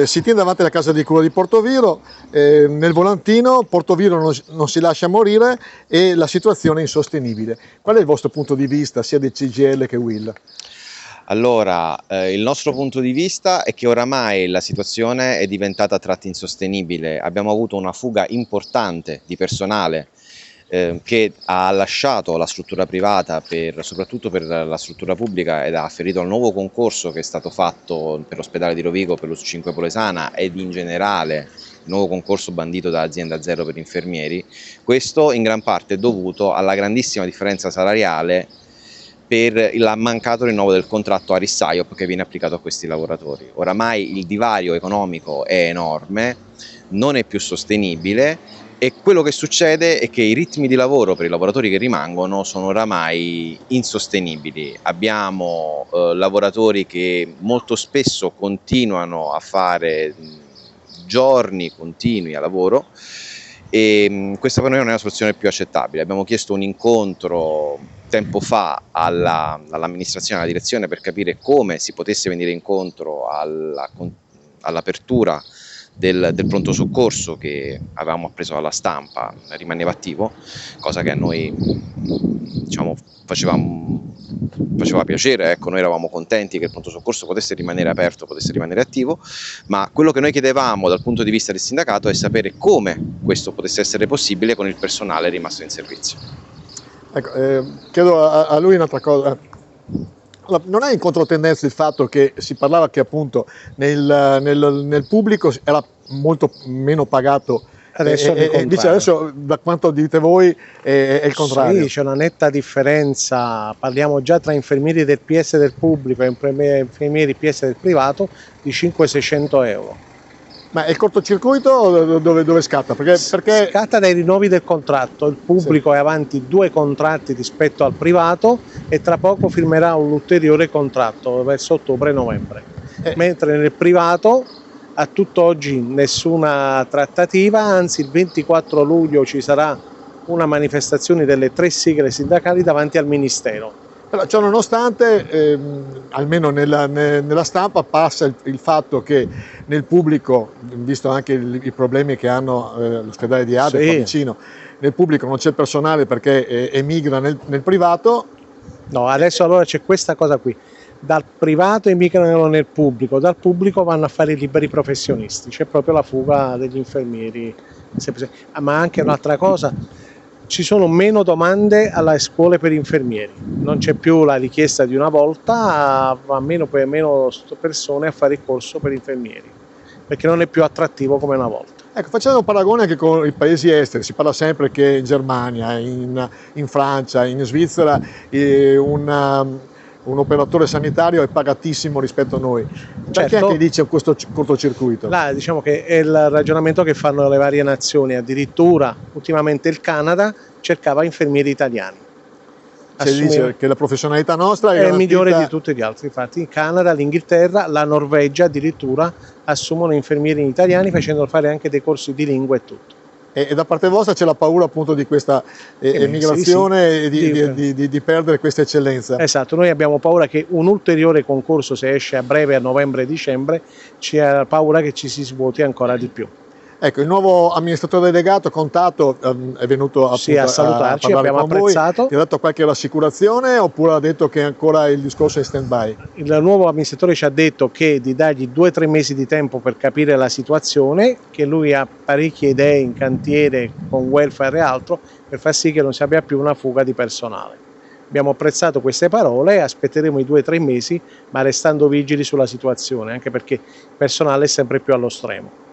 si tiene davanti alla casa di cura di Portoviro, nel volantino Portoviro non si lascia morire e la situazione è insostenibile. Qual è il vostro punto di vista sia di CGIL che UIL? Allora, il nostro punto di vista è che oramai la situazione è diventata a tratti insostenibile. Abbiamo avuto una fuga importante di personale che ha lasciato la struttura privata soprattutto per la struttura pubblica ed ha afferito al nuovo concorso che è stato fatto per l'ospedale di Rovigo, per l'Us5 Polesana ed in generale il nuovo concorso bandito da Azienda Zero per infermieri. Questo in gran parte è dovuto alla grandissima differenza salariale per il mancato rinnovo del contratto Aris-SAIOP che viene applicato a questi lavoratori. Oramai il divario economico è enorme, non è più sostenibile e quello che succede è che i ritmi di lavoro per i lavoratori che rimangono sono oramai insostenibili. Abbiamo lavoratori che molto spesso continuano a fare giorni continui a lavoro e questa per noi non è una soluzione più accettabile. Abbiamo chiesto un incontro tempo fa all'amministrazione, alla direzione per capire come si potesse venire incontro all'apertura del pronto soccorso che avevamo appreso dalla stampa, rimaneva attivo, cosa che a noi faceva piacere, ecco, noi eravamo contenti che il pronto soccorso potesse rimanere aperto, potesse rimanere attivo, ma quello che noi chiedevamo dal punto di vista del sindacato è sapere come questo potesse essere possibile con il personale rimasto in servizio. Ecco, chiedo a lui un'altra cosa. Non è in controtendenza il fatto che si parlava che appunto nel pubblico era molto meno pagato, invece adesso da quanto dite voi è il contrario? Sì, c'è una netta differenza, parliamo già tra infermieri del PS del pubblico e infermieri PS del privato di 500-600 euro. Ma è il cortocircuito dove scatta? Perché scatta dai rinnovi del contratto, il pubblico è avanti 2 contratti rispetto al privato e tra poco firmerà un ulteriore contratto verso ottobre-novembre, mentre nel privato a tutt'oggi nessuna trattativa, anzi il 24 luglio ci sarà una manifestazione delle 3 sigle sindacali davanti al Ministero. Però ciò nonostante, almeno nella stampa passa il fatto che nel pubblico, visto anche i problemi che hanno l'ospedale di Ade, qua vicino, nel pubblico non c'è personale perché emigra nel privato. No, adesso allora c'è questa cosa qui, dal privato emigrano nel pubblico, dal pubblico vanno a fare i liberi professionisti, c'è proprio la fuga degli infermieri, ma anche un'altra cosa, ci sono meno domande alle scuole per infermieri, non c'è più la richiesta di una volta, va meno persone a fare il corso per infermieri, perché non è più attrattivo come una volta. Ecco, facciamo un paragone anche con i paesi esteri, si parla sempre che in Germania, in Francia, in Svizzera un operatore sanitario è pagatissimo rispetto a noi. Perché anche dice questo cortocircuito? Là, diciamo che è il ragionamento che fanno le varie nazioni, addirittura ultimamente il Canada cercava infermieri italiani. Dice che la professionalità nostra è migliore di tutti gli altri, infatti il Canada, l'Inghilterra, la Norvegia addirittura assumono infermieri italiani facendo fare anche dei corsi di lingua e tutto. E da parte vostra c'è la paura appunto di questa emigrazione e di perdere questa eccellenza? Esatto, noi abbiamo paura che un ulteriore concorso, se esce a breve, a novembre-dicembre, c'è paura che ci si svuoti ancora di più. Ecco, il nuovo amministratore delegato Contato è venuto appunto a salutarci, abbiamo apprezzato. Ti ha dato qualche rassicurazione oppure ha detto che ancora il discorso è in stand-by? Il nuovo amministratore ci ha detto che di dargli 2-3 mesi di tempo per capire la situazione, che lui ha parecchie idee in cantiere con welfare e altro per far sì che non si abbia più una fuga di personale. Abbiamo apprezzato queste parole, aspetteremo i 2-3 mesi ma restando vigili sulla situazione, anche perché il personale è sempre più allo stremo.